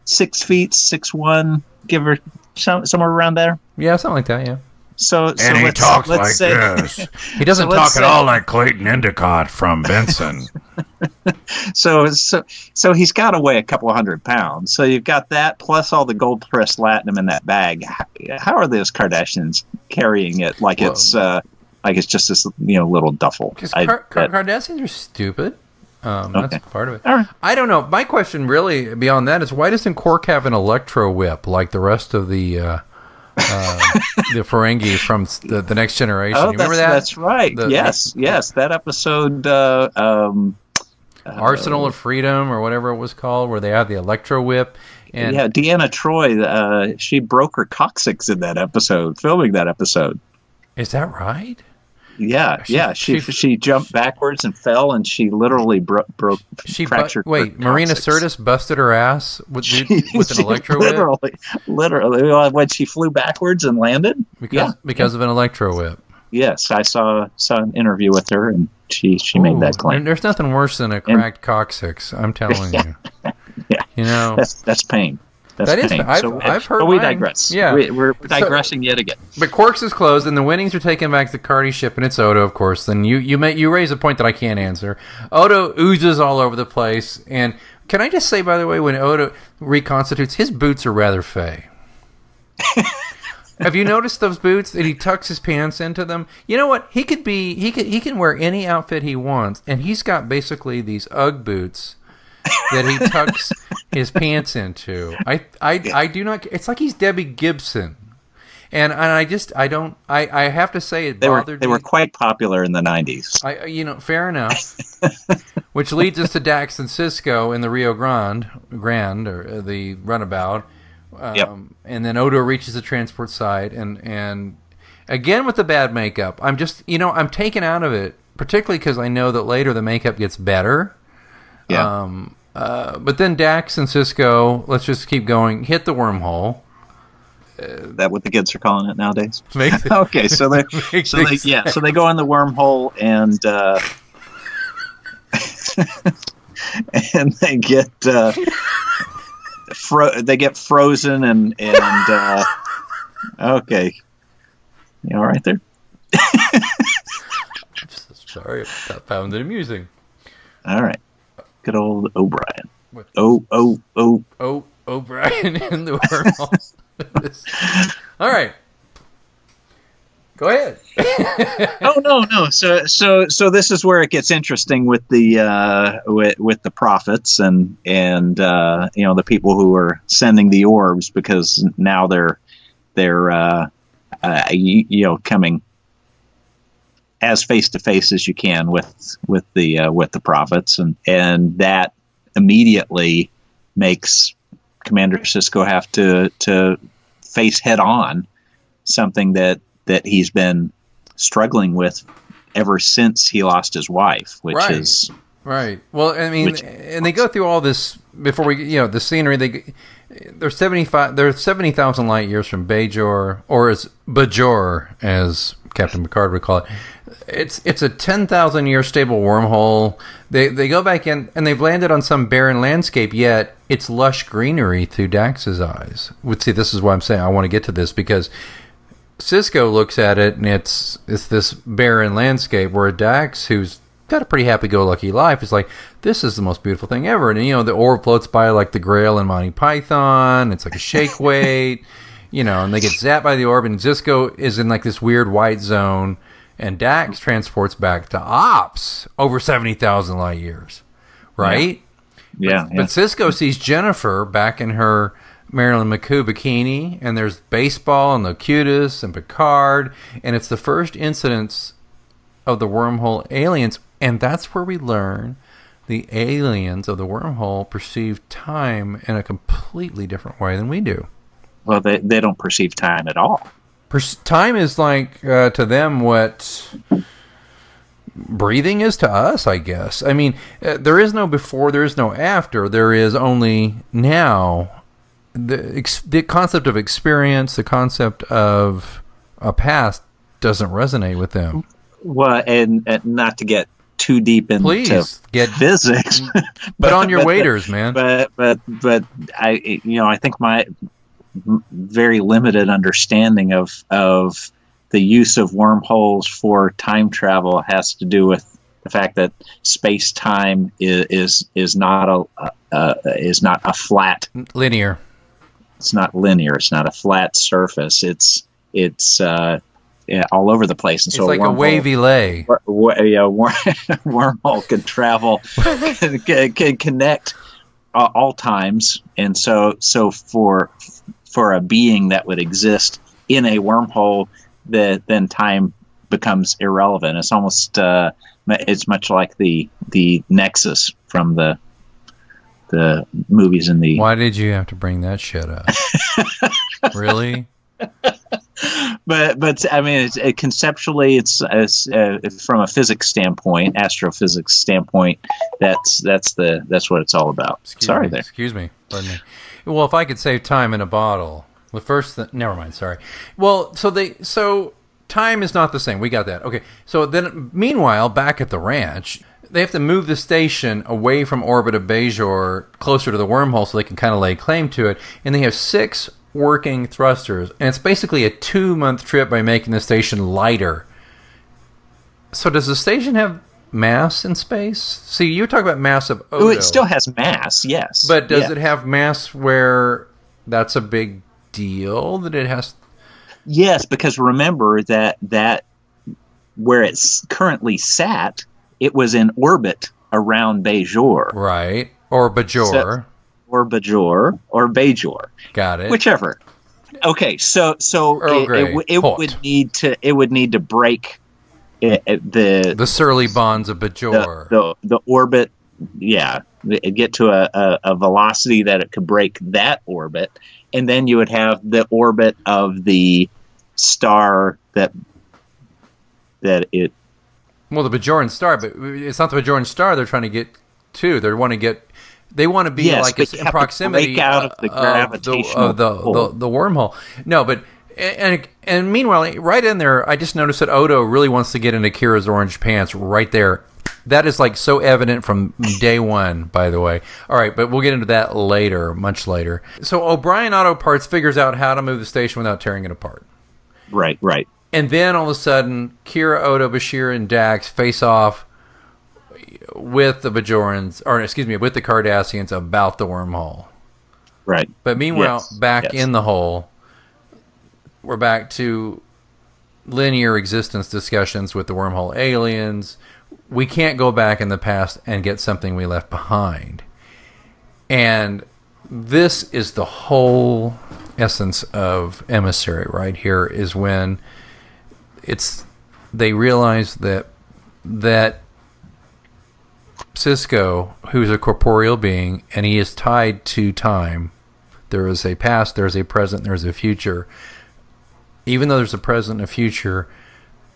6 feet 6'1", give or somewhere around there. Yeah, something like that. Yeah. So and he talks like this. He doesn't talk at all like Clayton Endicott from Benson. So he's got to weigh a couple of 100 pounds. So you've got that plus all the gold pressed Latinum in that bag. How are those Kardashians carrying it like it's just this little duffel? Because Kardashians are stupid. Okay. That's part of it. All right. I don't know. My question really beyond that is why doesn't Quark have an electro whip like the rest of the Ferengi from the Next Generation? Oh, you remember that? That's right. Yes. That episode. Arsenal of Freedom or whatever it was called, where they have the electro whip. And yeah, Deanna Troi, she broke her coccyx in that episode, filming that episode. Is that right? Yeah, she jumped backwards and fell, and she literally fractured. Wait, Marina Sirtis busted her ass with an electro whip? Literally, when she flew backwards and landed? Because of an electro whip. Yes, I saw an interview with her, and she made that claim. And there's nothing worse than a cracked coccyx, I'm telling you. Yeah. That's pain. That is pain. I've heard. But we digress. Yeah, we're digressing yet again. But Quark's is closed, and the winnings are taken back to the Cardi ship, and it's Odo, of course. Then you raise a point that I can't answer. Odo oozes all over the place, and can I just say, by the way, when Odo reconstitutes, his boots are rather fey. Have you noticed those boots? And he tucks his pants into them. You know what? He can wear any outfit he wants, and he's got basically these UGG boots that he tucks his pants into. I do not. It's like he's Debbie Gibson, and I have to say it bothered me. They were quite popular in the 90s. Fair enough. Which leads us to Dax and Sisko in the Rio Grande or the runabout. Yep. And then Odo reaches the transport site, and again with the bad makeup. I'm just I'm taken out of it, particularly because I know that later the makeup gets better. Yeah. But then Dax and Sisko, let's just keep going, hit the wormhole. That what the kids are calling it nowadays? Okay, so they go in the wormhole and and they get they get frozen and okay. You all right there? I'm so sorry, I found it amusing. All right. Good old O'Brien. O'Brien in the wormhole. All right. Go ahead. No. So this is where it gets interesting with the with the prophets and the people who are sending the orbs, because now they're coming as face to face as you can with the prophets, and that immediately makes Commander Sisko have to face head on something that he's been struggling with ever since he lost his wife, which is right. Well, I mean, and they go through all this before we, the scenery. They're 70,000 light years from Bajor, or as Bajor, as Captain Picard would call it. It's a 10,000 year stable wormhole. They go back in and they've landed on some barren landscape, yet it's lush greenery through Dax's eyes. See, this is why I'm saying I want to get to this, because Sisko looks at it and it's this barren landscape, where Dax, who's got a pretty happy-go-lucky life, is like, this is the most beautiful thing ever. And the orb floats by like the Grail in Monty Python. It's like a Shakeweight, and they get zapped by the orb, and Sisko is in like this weird white zone, and Dax transports back to Ops over 70,000 light years, right? Yeah. But Sisko sees Jennifer back in her Marilyn McCoo bikini, and there's baseball and Locutus and Picard, and it's the first incidents of the wormhole aliens, And that's where we learn the aliens of the wormhole perceive time in a completely different way than we do. Well, they don't perceive time at all. Time is like, to them, what breathing is to us, I guess. I mean, there is no before, there is no after. There is only now. The concept of experience, the concept of a past doesn't resonate with them. Well, and not to get too deep into physics, put on your waders, man. But I think my very limited understanding of the use of wormholes for time travel has to do with the fact that space time is not a flat linear. It's not linear. It's not a flat surface. It's all over the place. And it's so like a wavy lay. Wormhole can travel, can connect all times, and so for a being that would exist in a wormhole, then time becomes irrelevant. It's almost it's much like the Nexus from the movies in the. Why did you have to bring that shit up? Really? But I mean, conceptually, it's from a physics standpoint, astrophysics standpoint. That's what it's all about. Excuse me. Pardon me. Well, if I could save time in a bottle, the first never mind. Sorry. Well, so time is not the same. We got that. Okay. So then, meanwhile, back at the ranch, they have to move the station away from orbit of Bajor, closer to the wormhole, so they can kind of lay claim to it. And they have 6 working thrusters, and it's basically a 2-month trip by making the station lighter. So does the station have mass in space? See, you talk about mass of Odo. Oh, it still has mass, yes. But does it have mass where that's a big deal that it has? Yes, because remember that where it's currently sat, it was in orbit around Bajor. Right. Or Bajor. Or Bajor, or Bajor. Got it. Whichever. Okay, so it would need to break the surly bonds of Bajor. The orbit, yeah, get to a velocity that it could break that orbit, and then you would have the orbit of the star that it. Well, the Bajoran star, but it's not the Bajoran star they're trying to get to. They want to be like in proximity break out of the gravitational of the wormhole. No, but and meanwhile, right in there, I just noticed that Odo really wants to get into Kira's orange pants right there. That is like so evident from day one, by the way. All right, but we'll get into that later, much later. So O'Brien Auto Parts figures out how to move the station without tearing it apart. Right. And then all of a sudden, Kira, Odo, Bashir, and Dax face off with the Bajorans, with the Cardassians about the wormhole. Right. But meanwhile, in the hole, we're back to linear existence discussions with the wormhole aliens. We can't go back in the past and get something we left behind. And this is the whole essence of Emissary right here, is when they realize that Sisko, who's a corporeal being, and he is tied to time. There is a past, there is a present, there is a future. Even though there's a present and a future,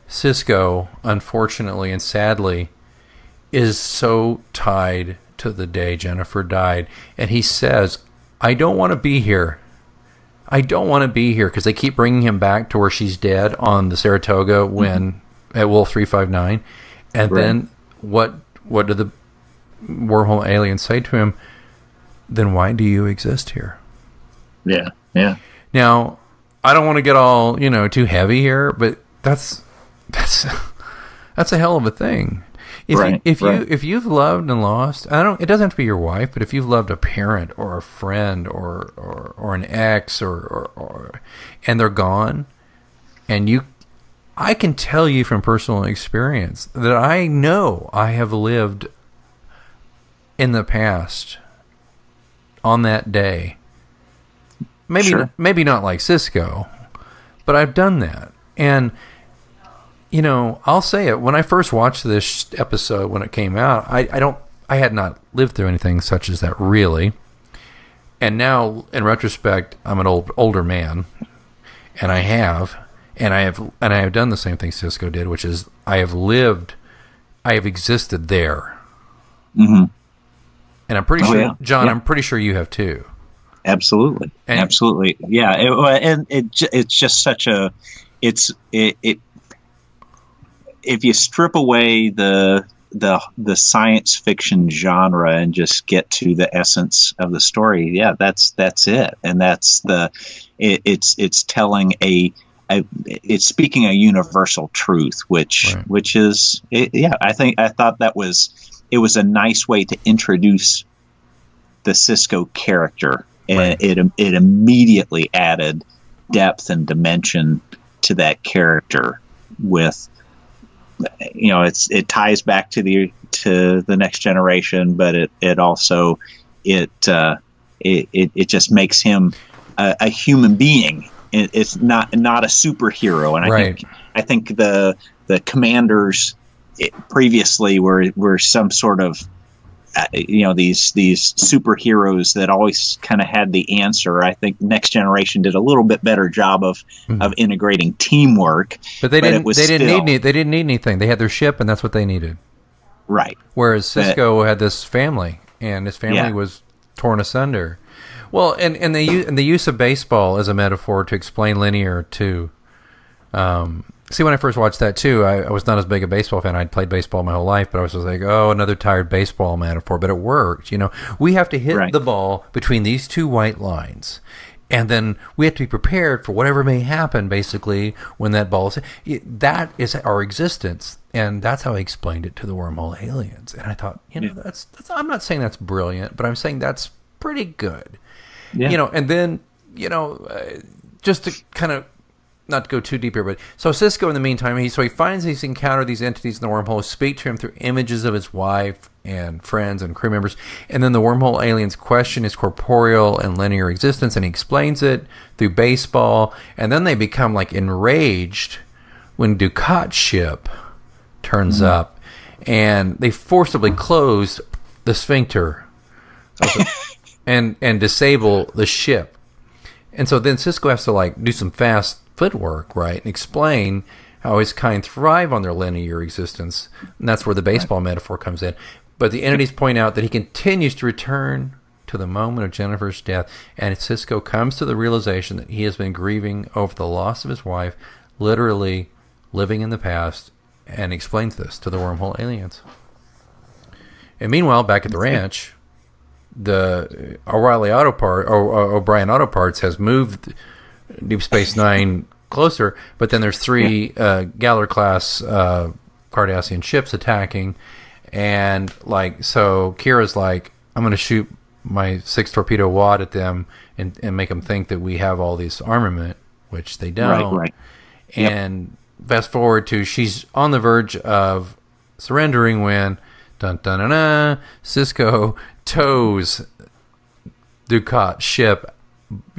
Sisko, unfortunately and sadly, is so tied to the day Jennifer died. And he says, I don't want to be here. I don't want to be here, because they keep bringing him back to where she's dead on the Saratoga at Wolf 359. And then what do the wormhole aliens say to him? Then why do you exist here? Yeah. Now, I don't want to get all, too heavy here, but that's a hell of a thing. If you've loved and lost, it doesn't have to be your wife, but if you've loved a parent or a friend or an ex or and they're gone, and I can tell you from personal experience that I know I have lived in the past on that day. Maybe not like Sisko, but I've done that. And I'll say it. When I first watched this episode when it came out, I had not lived through anything such as that, really. And now, in retrospect, I'm an older man, and I have done the same thing Sisko did, which is I have existed there. Mm-hmm. And I'm pretty sure, yeah. John, Yeah. I'm pretty sure you have too. Absolutely. Absolutely. Yeah. It's just such a, if you strip away the science fiction genre and just get to the essence of the story, yeah, that's it. And that's it's telling it's speaking a universal truth, which is, I thought it was a nice way to introduce the Sisko character, and it immediately added depth and dimension to that character. With it ties back to the Next Generation, but it also it just makes him a human being. It's not a superhero, and I think the commanders previously were some sort of these superheroes that always kind of had the answer. I think Next Generation did a little bit better job of integrating teamwork, but they didn't need anything. They had their ship, and that's what they needed. Right. Whereas Sisko had this family, and his family was torn asunder. Well, and the use of baseball as a metaphor to explain linear too. See, when I first watched that too, I was not as big a baseball fan. I'd played baseball my whole life, but I was just like, oh, another tired baseball metaphor. But it worked. We have to hit the ball between these two white lines, and then we have to be prepared for whatever may happen. Basically, when that ball that is our existence, and that's how I explained it to the wormhole aliens. And I thought, that's I'm not saying that's brilliant, but I'm saying that's pretty good. Yeah. And then just to kind of. Not to go too deep here, but so Sisko, in the meantime, he finds these encounter these entities in the wormhole, speak to him through images of his wife and friends and crew members, and then the wormhole aliens question his corporeal and linear existence, and he explains it through baseball, and then they become like enraged when Ducat's ship turns up, and they forcibly close the sphincter and disable the ship, and so then Sisko has to do some fast footwork, and explain how his kind thrive on their linear existence, and that's where the baseball metaphor comes in. But the entities point out that he continues to return to the moment of Jennifer's death, and Sisko comes to the realization that he has been grieving over the loss of his wife, literally living in the past, and explains this to the wormhole aliens. And meanwhile, back at the ranch, the O'Brien Auto Parts has moved Deep Space Nine closer, but then there's three Galler class Cardassian ships attacking, and so Kira's like, I'm going to shoot my 6 torpedo wad at them and make them think that we have all this armament, which they don't. Right. And fast forward to she's on the verge of surrendering when Sisko tows Ducat's ship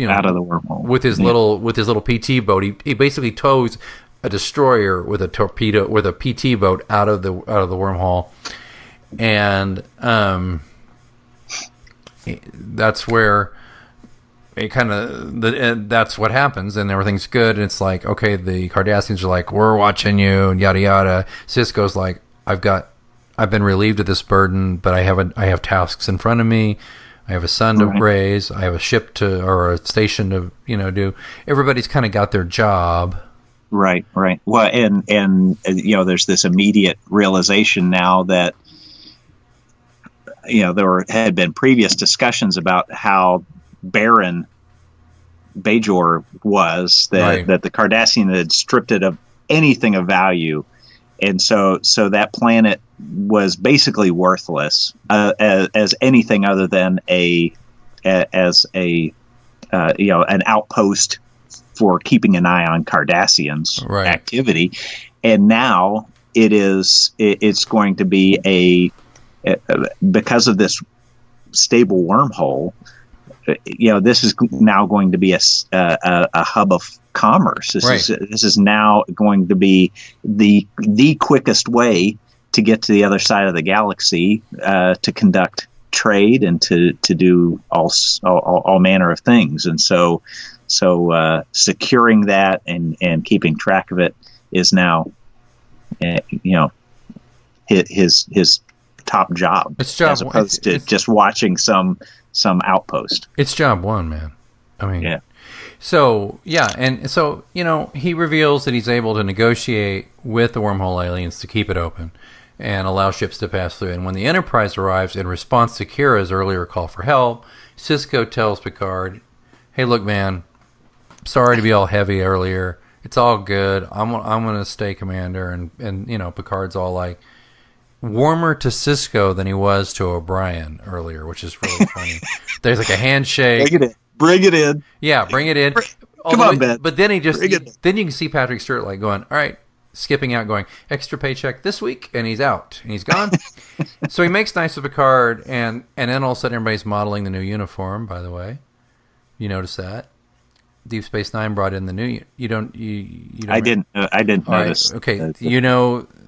out of the wormhole with his little PT boat. He basically tows a destroyer with a torpedo with a PT boat out of the wormhole, and that's where it that's what happens, and everything's good. And it's like, okay, the Cardassians are like, we're watching you, and yada yada. Sisko's like, I've been relieved of this burden, but I have tasks in front of me. I have a son to raise. I have a ship or a station to do. Everybody's kind of got their job. Right. Well, and there's this immediate realization now that there had been previous discussions about how barren Bajor was, that the Cardassian had stripped it of anything of value, and so that planet was basically worthless as anything other than an outpost for keeping an eye on Cardassians' activity. And now it's going to be because of this stable wormhole, this is now going to be a hub of commerce. This is now going to be the quickest way to get to the other side of the galaxy, to conduct trade and to do all manner of things. And so securing that and keeping track of it is now, his top job, as opposed to just watching some outpost. It's job one, man. I mean, yeah. So, yeah, and so, he reveals that he's able to negotiate with the wormhole aliens to keep it open and allow ships to pass through. And when the Enterprise arrives in response to Kira's earlier call for help, Sisko tells Picard, hey, look, man, sorry to be all heavy earlier. It's all good. I'm going to stay commander. And Picard's all like, warmer to Sisko than he was to O'Brien earlier, which is really funny. There's like a handshake. Bring it in. Yeah, bring it in. Come on, Ben. But then then you can see Patrick Stewart like going, all right, skipping out, going, extra paycheck this week, and he's out, and he's gone. So he makes nice with Picard, and then all of a sudden everybody's modeling the new uniform, by the way. You notice that? Deep Space Nine brought in the new. You don't. I didn't notice. Right. Okay,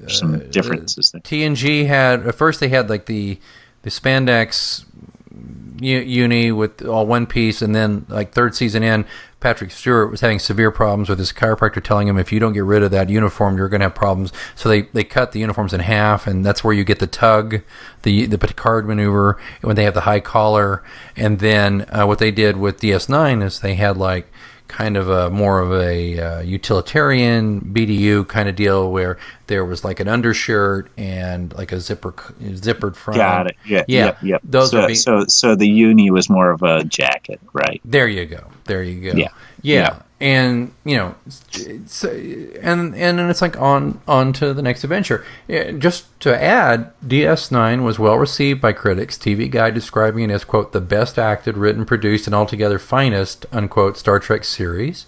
some differences there. TNG had at first they had like the spandex uni with all one piece, and then like third season in, Patrick Stewart was having severe problems with his chiropractor telling him if you don't get rid of that uniform, you're going to have problems. So they cut the uniforms in half, and that's where you get the tug, the Picard maneuver when they have the high collar. And then what they did with DS9 is they had like kind of a more of a utilitarian BDU kind of deal where there was like an undershirt and like a zippered front. Got it. Yeah. Yep. Those so the uni was more of a jacket, right? There you go. Yeah. And and then it's like on to the next adventure. Just to add, DS9 was well received by critics. TV Guide describing it as, quote, the best acted, written, produced, and altogether finest, unquote, Star Trek series.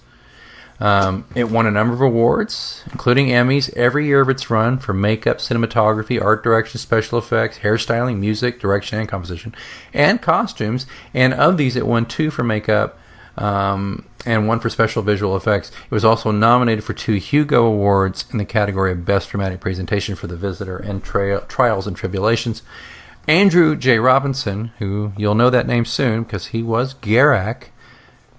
It won a number of awards, including Emmys, every year of its run for makeup, cinematography, art direction, special effects, hairstyling, music, direction, and composition, and costumes. And of these, it won 2 for makeup, and 1 for special visual effects. It was also nominated for 2 Hugo Awards in the category of Best Dramatic Presentation for The Visitor and Trials and Tribulations. Andrew J. Robinson, who you'll know that name soon because he was Garak,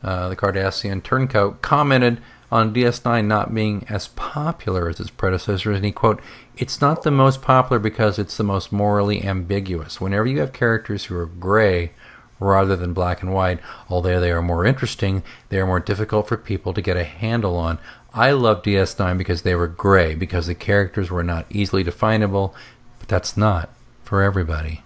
the Cardassian turncoat, commented on DS9 not being as popular as its predecessors, and he, quote, it's not the most popular because it's the most morally ambiguous. Whenever you have characters who are gray rather than black and white, although they are more interesting, they are more difficult for people to get a handle on. I love DS9 because they were gray, because the characters were not easily definable, but that's not for everybody.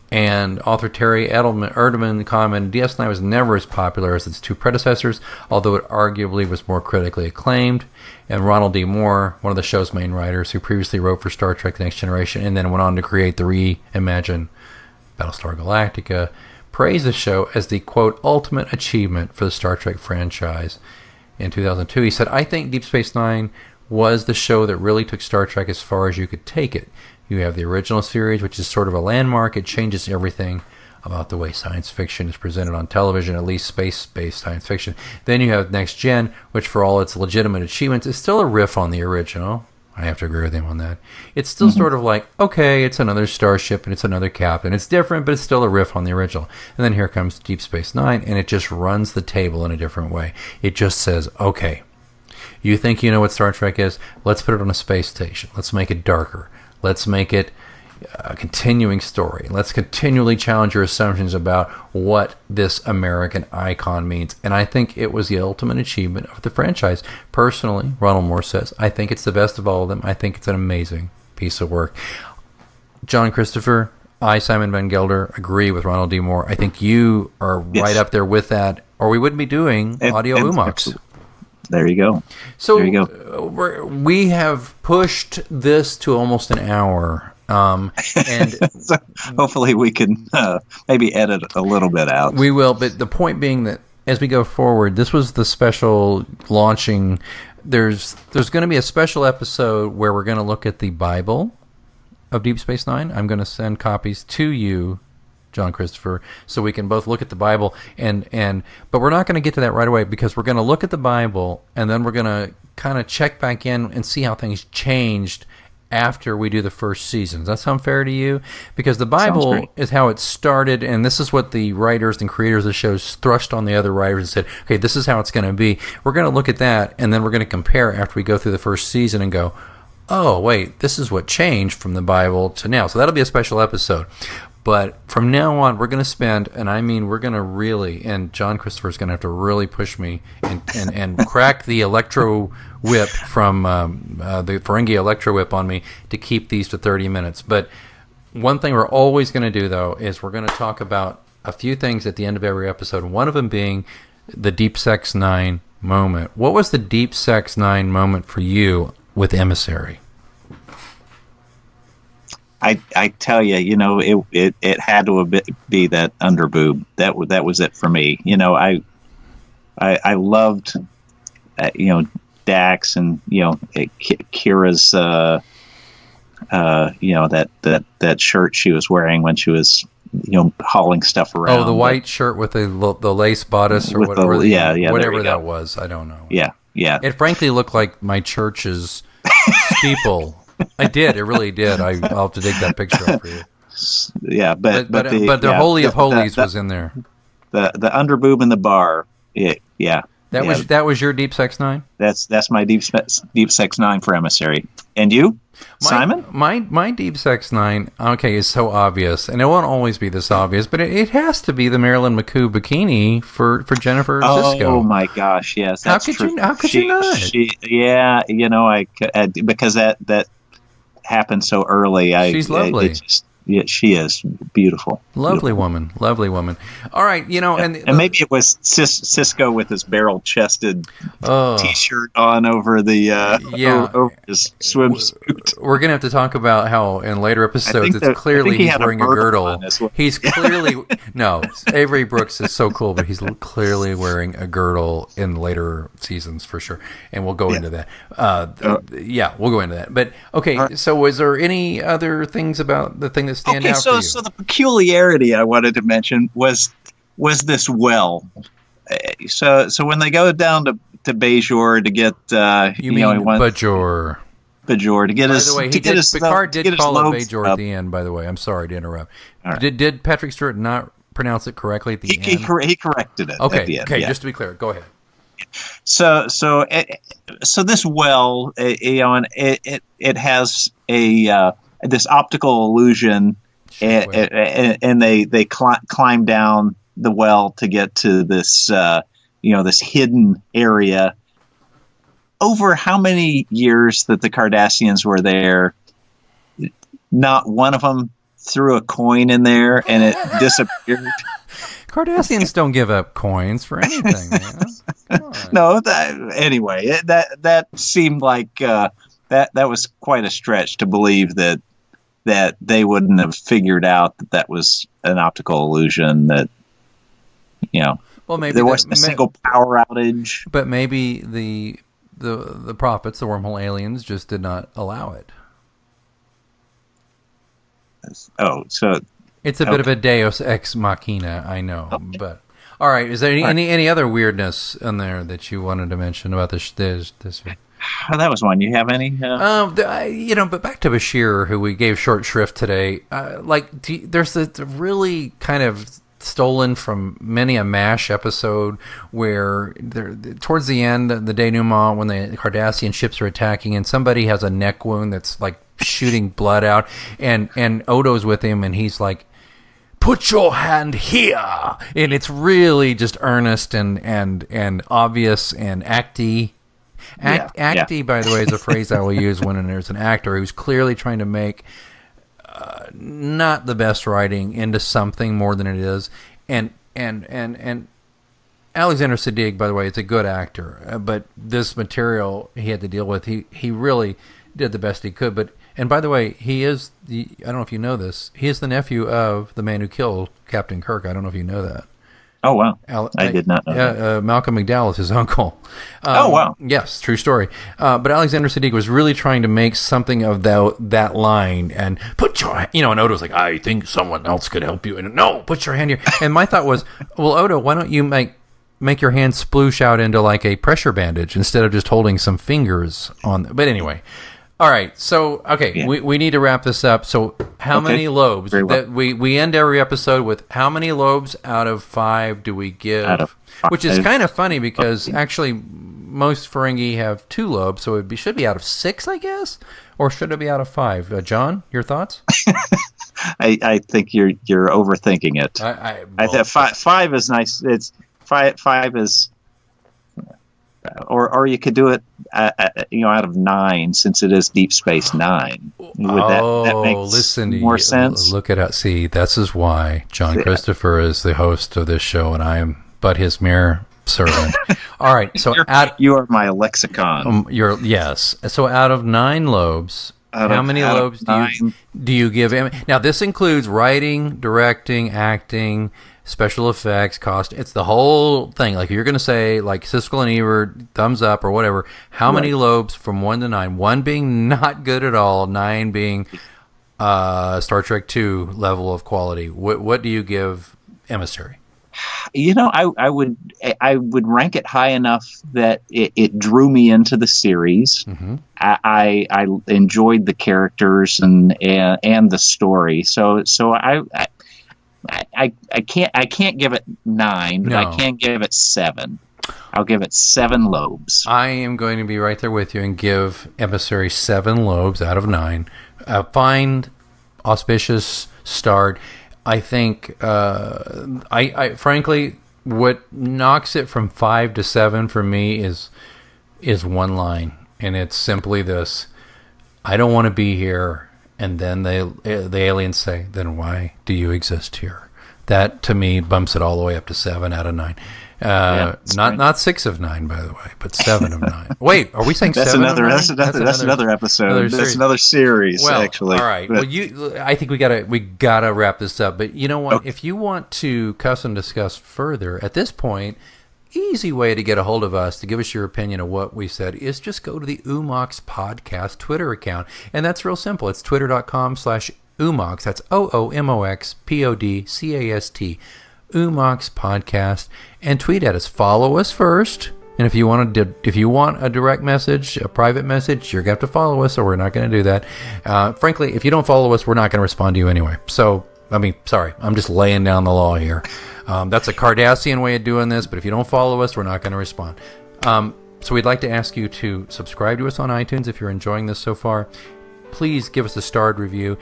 And author Terry Erdeman commented, DS9 was never as popular as its 2 predecessors, although it arguably was more critically acclaimed. And Ronald D. Moore, one of the show's main writers, who previously wrote for Star Trek The Next Generation and then went on to create the reimagined Battlestar Galactica, praised the show as the, quote, ultimate achievement for the Star Trek franchise. In 2002, he said, I think Deep Space Nine was the show that really took Star Trek as far as you could take it. You have the original series, which is sort of a landmark. It changes everything about the way science fiction is presented on television, at least space-based science fiction. Then you have Next Gen, which for all its legitimate achievements is still a riff on the original. I have to agree with him on that. It's still sort of like, okay, it's another starship and it's another captain. It's different, but it's still a riff on the original. And then here comes Deep Space Nine, and it just runs the table in a different way. It just says, okay, you think you know what Star Trek is? Let's put it on a space station. Let's make it darker. Let's make it a continuing story. Let's continually challenge your assumptions about what this American icon means. And I think it was the ultimate achievement of the franchise. Personally, Ronald Moore says, I think it's the best of all of them. I think it's an amazing piece of work. John Christopher, I, Simon Van Gelder, agree with Ronald D. Moore. I think you are right up there with that, or we wouldn't be doing Audio Umox. There you go. So there you go. We have pushed this to almost an hour. And so hopefully we can maybe edit a little bit out. We will, but the point being that as we go forward, this was the special launching. There's going to be a special episode where we're going to look at the Bible of Deep Space Nine. I'm going to send copies to you John Christopher, so we can both look at the Bible but we're not going to get to that right away, because we're going to look at the Bible and then we're going to kind of check back in and see how things changed after we do the first season. Does that sound fair to you? Because the Bible is how it started, and this is what the writers and creators of the shows thrust on the other writers and said, okay, this is how it's going to be. We're going to look at that, and then we're going to compare after we go through the first season and go, oh, wait, this is what changed from the Bible to now. So that'll be a special episode. But from now on, we're going to spend, and I mean we're going to really, and John Christopher's going to have to really push me and crack the electro whip from the Ferengi electro whip on me to keep these to 30 minutes. But one thing we're always going to do, though, is we're going to talk about a few things at the end of every episode, one of them being the Deep Sex 9 moment. What was the Deep Sex 9 moment for you with Emissary? I tell you, it had to be that underboob. That was it for me. I loved, Dax and Kira's, that shirt she was wearing when she was, hauling stuff around. Oh, the white shirt with the lace bodice or whatever. Whatever that was. I don't know. Yeah. It frankly looked like my church's steeple. I did. It really did. I'll have to dig that picture up for you. Yeah, but the Holy of Holies was in there. The underboob in the bar. That was your Deep Sex 9? That's my Deep Sex 9 for Emissary. And you, Simon? My Deep Sex 9, okay, is so obvious, and it won't always be this obvious, but it has to be the Marilyn McCoo bikini for Jennifer Sisko. Oh my gosh, yes. How could you not? Because that happened so early. She's lovely. She is beautiful. Lovely woman. All right, and maybe it was Sisko with his barrel-chested T-shirt on over the over his swimsuit. We're gonna have to talk about how in later episodes it's clearly he's wearing a girdle. He's clearly no. Avery Brooks is so cool, but he's clearly wearing a girdle in later seasons for sure, and we'll go into that. We'll go into that. But okay, right. So was there any other things about the thing that stand out for you? So the peculiarity I wanted to mention was this well. So when they go down to Bajor to get Bajor to get his. By the way, Picard did call it Bajor at the end. By the way, I'm sorry to interrupt. Right. Did Patrick Stewart not pronounce it correctly at the end? He corrected it. Okay, at the end, okay. Just to be clear, go ahead. So this well, and it has this optical illusion, and they climb down the well to get to this this hidden area. Over how many years that the Cardassians were there, not one of them threw a coin in there and it disappeared. Cardassians don't give up coins for anything, man. No, anyway, that seemed like that was quite a stretch to believe that they wouldn't have figured out that was an optical illusion, that well, maybe there wasn't a single power outage. But maybe the prophets, the wormhole aliens, just did not allow it. Oh, so it's a bit of a Deus ex machina, I know. Okay. But all right, is there any other weirdness in there that you wanted to mention about this? Oh, that was one. You have any? But back to Bashir, who we gave short shrift today. There's the really kind of stolen from many a MASH episode where towards the end, the denouement, when the Cardassian ships are attacking and somebody has a neck wound that's like shooting blood out, and Odo's with him and he's like, "Put your hand here," and it's really just earnest and obvious and acty. Acty, by the way, is a phrase I will use when there's an actor who's clearly trying to make not the best writing into something more than it is. And Alexander Siddig, by the way, is a good actor, but this material he had to deal with, he really did the best he could. And by the way, he is I don't know if you know this, he is the nephew of the man who killed Captain Kirk. I don't know if you know that. Oh, wow. I did not know that. Malcolm McDowell is his uncle. Oh, wow. Yes, true story. But Alexander Siddig was really trying to make something of that line and put your, and Odo's like, I think someone else could help you. And no, put your hand here. And my thought was, well, Odo, why don't you make your hand sploosh out into like a pressure bandage instead of just holding some fingers on. But anyway. All right, so we need to wrap this up. So, how many lobes? That we end every episode with how many lobes out of 5 do we give? Which is kind of funny because actually most Ferengi have 2 lobes, so should be out of 6, I guess, or should it be out of 5? John, your thoughts? I think you're overthinking it. I think 5 is nice. It's 5 is. Or you could do it, out of 9, since it is Deep Space Nine. Would that make more sense? Look at it. See, this is why John Christopher is the host of this show, and I am but his mere servant. All right, so you are my lexicon. Yes. So out of 9 lobes, how many lobes do you give him? Now, this includes writing, directing, acting, special effects, cost. It's the whole thing. Like, you're going to say, like, Siskel and Ebert, thumbs up or whatever. How many lobes from 1 to 9? 1 being not good at all, 9 being Star Trek II level of quality. What do you give Emissary? I would rank it high enough that it drew me into the series. Mm-hmm. I enjoyed the characters and the story. So I can't give it 9, but I can give it 7. I'll give it 7 lobes. I am going to be right there with you and give Emissary 7 lobes out of 9. A fine, auspicious start. I think, I frankly, what knocks it from 5 to 7 for me is one line, and it's simply this: I don't want to be here. And then the aliens say, then why do you exist here? That, to me, bumps it all the way up to 7 out of 9. Not 6 of 9, by the way, but 7 of 9. Wait, are we saying 7 of 9? That's another episode. That's another series, actually. All right. Well, I think we gotta wrap this up. But you know what? Okay. If you want to cuss and discuss further, at this point, easy way to get a hold of us, to give us your opinion of what we said, is just go to the Umox Podcast Twitter account. And that's real simple. It's twitter.com/Umox. That's OOMOXPODCAST. Umox Podcast. And tweet at us. Follow us first. And if you want a direct message, a private message, you're going to have to follow us, or we're not going to do that. Frankly, if you don't follow us, we're not going to respond to you anyway. So, sorry, I'm just laying down the law here. That's a Cardassian way of doing this, but if you don't follow us, we're not going to respond. So we'd like to ask you to subscribe to us on iTunes if you're enjoying this so far. Please give us a starred review.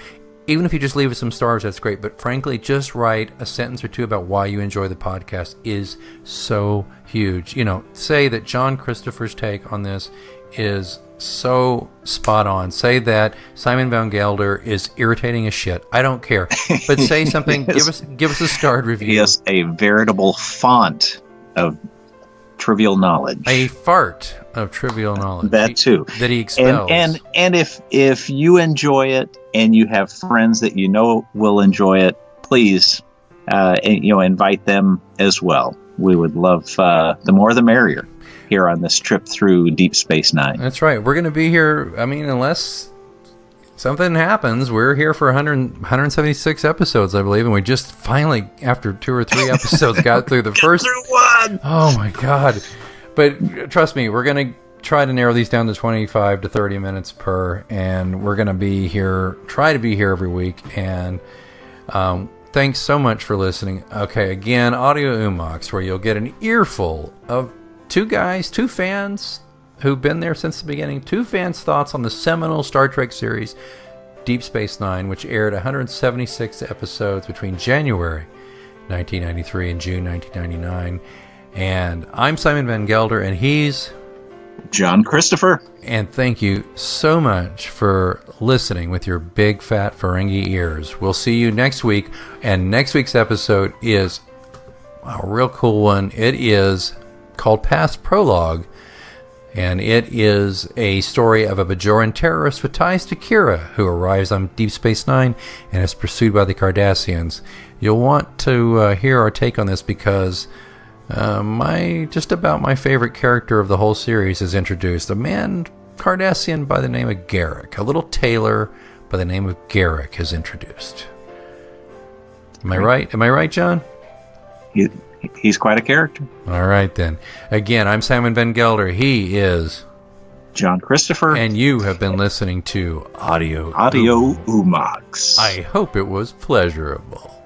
Even if you just leave us some stars, that's great. But frankly, just write a sentence or two about why you enjoy the podcast is so huge. Say that John Christopher's take on this is so spot on. Say that Simon Van Gelder is irritating as shit. I don't care. But say something. Give us a starred review. He is a veritable font of trivial knowledge. A fart of trivial knowledge. That too. That he expels. And if you enjoy it and you have friends that you know will enjoy it, please invite them as well. We would love the more the merrier here on this trip through Deep Space Nine. That's right. We're going to be here, unless something happens, we're here for 176 episodes, I believe, and we just finally, after 2 or 3 episodes, got through the first... through one! Oh, my God. But trust me, we're going to try to narrow these down to 25 to 30 minutes per, and we're going to try to be here every week, and thanks so much for listening. Okay, again, Audio Umox, where you'll get an earful of two fans who've been there since the beginning, 2 fans' thoughts on the seminal Star Trek series, Deep Space Nine, which aired 176 episodes between January 1993 and June 1999. And I'm Simon Van Gelder, and he's... John Christopher. And thank you so much for listening with your big, fat Ferengi ears. We'll see you next week, and next week's episode is a real cool one. It is called Past Prologue, And it is a story of a Bajoran terrorist with ties to Kira, who arrives on Deep Space Nine and is pursued by the Cardassians. You'll want to hear our take on this because just about my favorite character of the whole series is introduced. A man, Cardassian by the name of Garrick. A little tailor by the name of Garrick is introduced. Am I right? Am I right, John? He's quite a character. All right, then. Again, I'm Simon Van Gelder. He is John Christopher. And you have been listening to Audio Umax. I hope it was pleasurable.